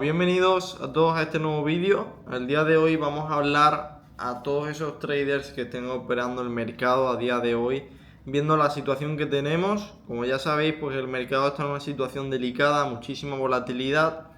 Bienvenidos a todos a este nuevo vídeo. El día de hoy vamos a hablar a todos esos traders que estén operando el mercado a día de hoy, viendo la situación que tenemos. Como ya sabéis, pues el mercado está en una situación delicada, muchísima volatilidad,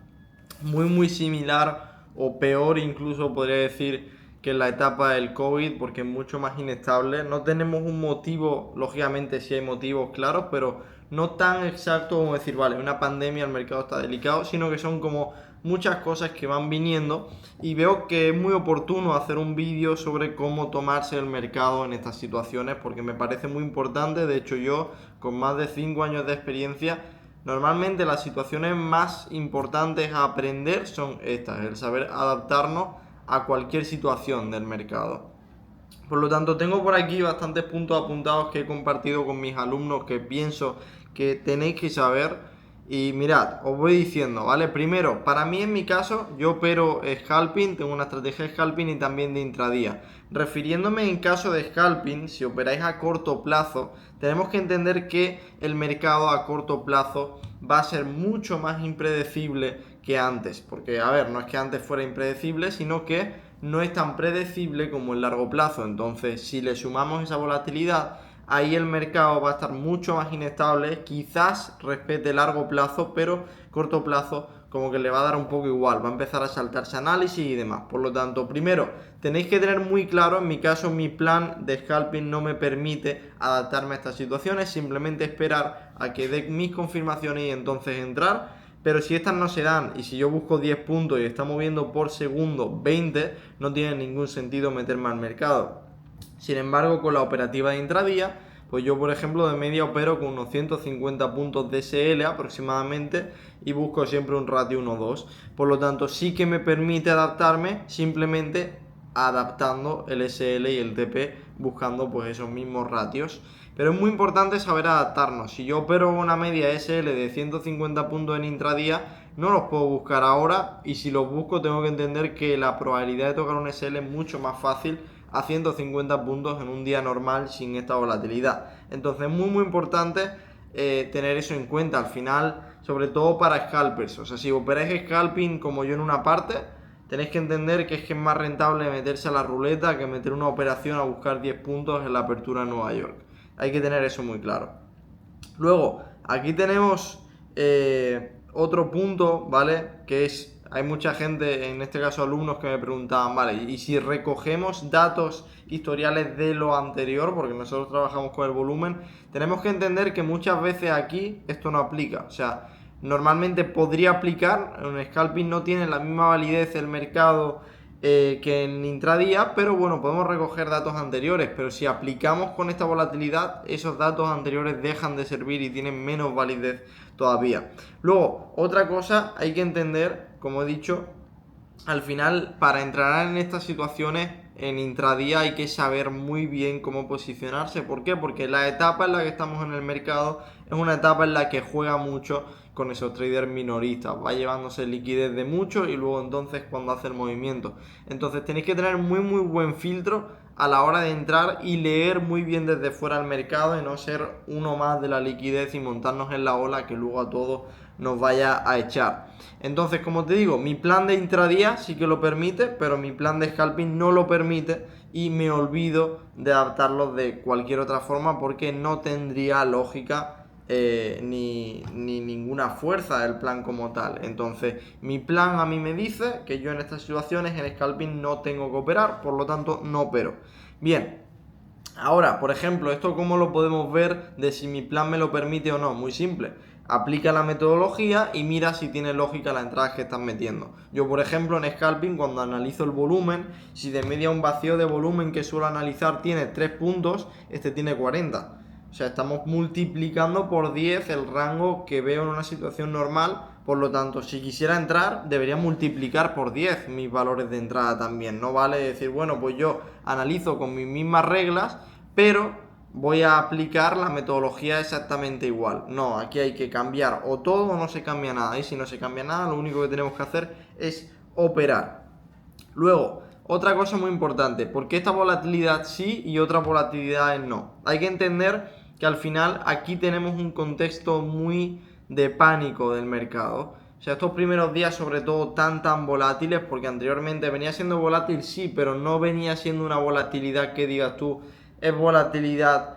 muy similar o peor incluso podría decir que en la etapa del COVID, porque es mucho más inestable. No tenemos un motivo, lógicamente sí hay motivos claros, pero no tan exacto como decir, vale, una pandemia, el mercado está delicado, sino que son como muchas cosas que van viniendo y veo que es muy oportuno hacer un vídeo sobre cómo tomarse el mercado en estas situaciones, porque me parece muy importante. De hecho, yo con más de 5 años de experiencia, normalmente las situaciones más importantes a aprender son estas, el saber adaptarnos a cualquier situación del mercado. Por lo tanto, tengo por aquí bastantes puntos apuntados que he compartido con mis alumnos que pienso que tenéis que saber. Y mirad, os voy diciendo, ¿vale? Primero, para mí en mi caso, yo opero scalping, tengo una estrategia de scalping y también de intradía. Refiriéndome en caso de scalping, si operáis a corto plazo, tenemos que entender que el mercado a corto plazo va a ser mucho más impredecible que antes. Porque, a ver, no es que antes fuera impredecible, sino que no es tan predecible como el largo plazo. Entonces, si le sumamos esa volatilidad, ahí el mercado va a estar mucho más inestable. Quizás respete largo plazo, pero corto plazo como que le va a dar un poco igual, va a empezar a saltarse análisis y demás. Por lo tanto, primero, tenéis que tener muy claro, en mi caso, mi plan de scalping no me permite adaptarme a estas situaciones, simplemente esperar a que dé mis confirmaciones y entonces entrar. Pero si estas no se dan y si yo busco 10 puntos y está moviendo por segundo 20, no tiene ningún sentido meterme al mercado. Sin embargo, con la operativa de intradía, pues yo por ejemplo de media opero con unos 150 puntos de SL aproximadamente y busco siempre un ratio 1-2. Por lo tanto, sí que me permite adaptarme simplemente adaptando el SL y el TP, buscando pues esos mismos ratios. Pero es muy importante saber adaptarnos. Si yo opero una media SL de 150 puntos en intradía, no los puedo buscar ahora, y si los busco tengo que entender que la probabilidad de tocar un SL es mucho más fácil a 150 puntos en un día normal sin esta volatilidad. Entonces muy importante tener eso en cuenta al final, sobre todo para scalpers. O sea, si operáis scalping como yo en una parte, tenéis que entender que es más rentable meterse a la ruleta que meter una operación a buscar 10 puntos en la apertura de Nueva York. Hay que tener eso muy claro. Luego, aquí tenemos otro punto, ¿vale? Que es, hay mucha gente, en este caso alumnos, que me preguntaban, vale, y si recogemos datos historiales de lo anterior, porque nosotros trabajamos con el volumen, tenemos que entender que muchas veces aquí esto no aplica. O sea, normalmente podría aplicar, en scalping no tiene la misma validez el mercado que en intradía, pero bueno, podemos recoger datos anteriores, pero si aplicamos con esta volatilidad, esos datos anteriores dejan de servir y tienen menos validez todavía. Luego, otra cosa, hay que entender, como he dicho, al final, para entrar en estas situaciones en intradía hay que saber muy bien cómo posicionarse. ¿Por qué? Porque la etapa en la que estamos en el mercado es una etapa en la que juega mucho con esos traders minoristas. Va llevándose liquidez de mucho y luego entonces cuando hace el movimiento. Entonces tenéis que tener muy buen filtro a la hora de entrar y leer muy bien desde fuera el mercado y no ser uno más de la liquidez y montarnos en la ola que luego a todos nos vaya a echar. Entonces, como te digo, mi plan de intradía sí que lo permite, pero mi plan de scalping no lo permite y me olvido de adaptarlo de cualquier otra forma porque no tendría lógica ni ninguna fuerza el plan como tal. Entonces, mi plan a mí me dice que yo en estas situaciones en scalping no tengo que operar, por lo tanto no opero. Bien. Ahora, por ejemplo, ¿esto cómo lo podemos ver de si mi plan me lo permite o no? Muy simple. Aplica la metodología y mira si tiene lógica las entradas que estás metiendo. Yo, por ejemplo, en scalping, cuando analizo el volumen, si de media un vacío de volumen que suelo analizar tiene 3 puntos, este tiene 40. O sea, estamos multiplicando por 10 el rango que veo en una situación normal. Por lo tanto, si quisiera entrar, debería multiplicar por 10 mis valores de entrada también. No vale decir, bueno, pues yo analizo con mis mismas reglas, pero voy a aplicar la metodología exactamente igual. No, aquí hay que cambiar o todo o no se cambia nada. Y si no se cambia nada, lo único que tenemos que hacer es operar. Luego, otra cosa muy importante, porque esta volatilidad sí y otras volatilidades no. Hay que entender que al final aquí tenemos un contexto muy de pánico del mercado. O O sea, estos primeros días sobre todo tan volátiles, porque anteriormente venía siendo volátil sí, pero no venía siendo una volatilidad que digas tú es volatilidad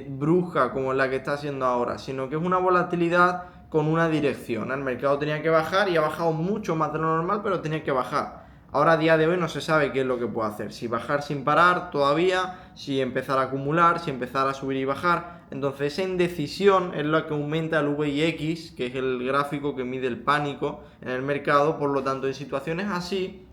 brusca como la que está haciendo ahora, sino que es una volatilidad con una dirección. El mercado tenía que bajar y ha bajado mucho más de lo normal, pero tenía que bajar. Ahora a día de hoy no se sabe qué es lo que puede hacer, si bajar sin parar todavía, si empezar a acumular, si empezar a subir y bajar. Entonces esa indecisión es lo que aumenta el VIX, que es el gráfico que mide el pánico en el mercado. Por lo tanto, en situaciones así,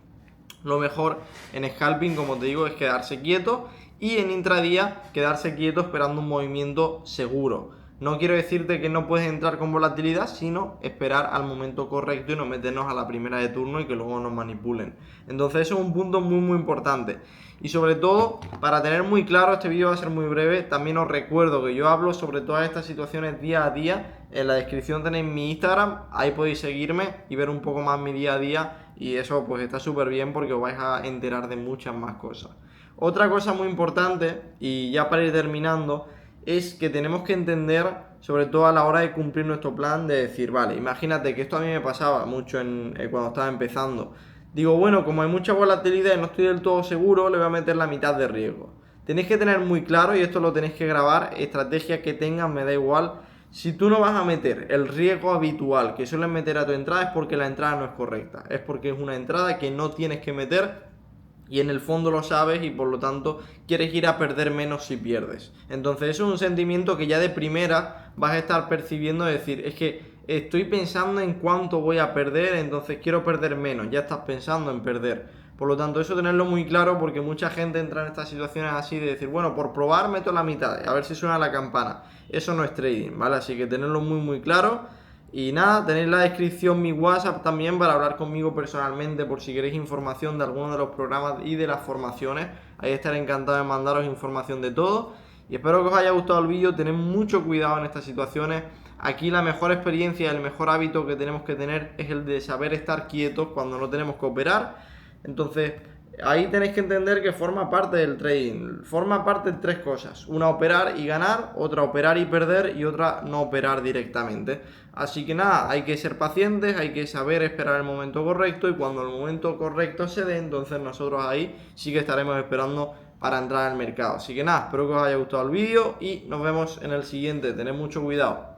lo mejor en scalping, como te digo, es quedarse quieto, y en intradía quedarse quieto esperando un movimiento seguro. No quiero decirte que no puedes entrar con volatilidad, sino esperar al momento correcto y no meternos a la primera de turno y que luego nos manipulen. Entonces eso es un punto muy importante. Y sobre todo, para tener muy claro, este vídeo va a ser muy breve, también os recuerdo que yo hablo sobre todas estas situaciones día a día. En la descripción tenéis mi Instagram, ahí podéis seguirme y ver un poco más mi día a día, y eso pues está súper bien porque os vais a enterar de muchas más cosas. Otra cosa muy importante, y ya para ir terminando, es que tenemos que entender, sobre todo a la hora de cumplir nuestro plan, de decir, vale, imagínate que esto a mí me pasaba mucho cuando estaba empezando. Digo, bueno, como hay mucha volatilidad y no estoy del todo seguro, le voy a meter la mitad de riesgo. Tenéis que tener muy claro, y esto lo tenéis que grabar, estrategia que tengan, me da igual. Si tú no vas a meter el riesgo habitual que suelen meter a tu entrada, es porque la entrada no es correcta. Es porque es una entrada que no tienes que meter, y en el fondo lo sabes, y por lo tanto quieres ir a perder menos si pierdes. Entonces eso es un sentimiento que ya de primera vas a estar percibiendo, de decir, es que estoy pensando en cuánto voy a perder, entonces quiero perder menos, ya estás pensando en perder. Por lo tanto, eso tenerlo muy claro, porque mucha gente entra en estas situaciones así de decir, bueno, por probar meto la mitad, a ver si suena la campana. Eso no es trading, ¿vale? Así que tenerlo muy claro. Y nada, tenéis en la descripción mi WhatsApp también para hablar conmigo personalmente por si queréis información de alguno de los programas y de las formaciones. Ahí estaré encantado de mandaros información de todo. Y espero que os haya gustado el vídeo. Tened mucho cuidado en estas situaciones. Aquí la mejor experiencia, el mejor hábito que tenemos que tener es el de saber estar quietos cuando no tenemos que operar. Entonces, ahí tenéis que entender que forma parte del trading. Forma parte de tres cosas: una, operar y ganar; otra, operar y perder; y otra, no operar directamente. Así que nada, hay que ser pacientes, hay que saber esperar el momento correcto, y cuando el momento correcto se dé, entonces nosotros ahí sí que estaremos esperando para entrar al mercado. Así que nada, espero que os haya gustado el vídeo y nos vemos en el siguiente. Tened mucho cuidado.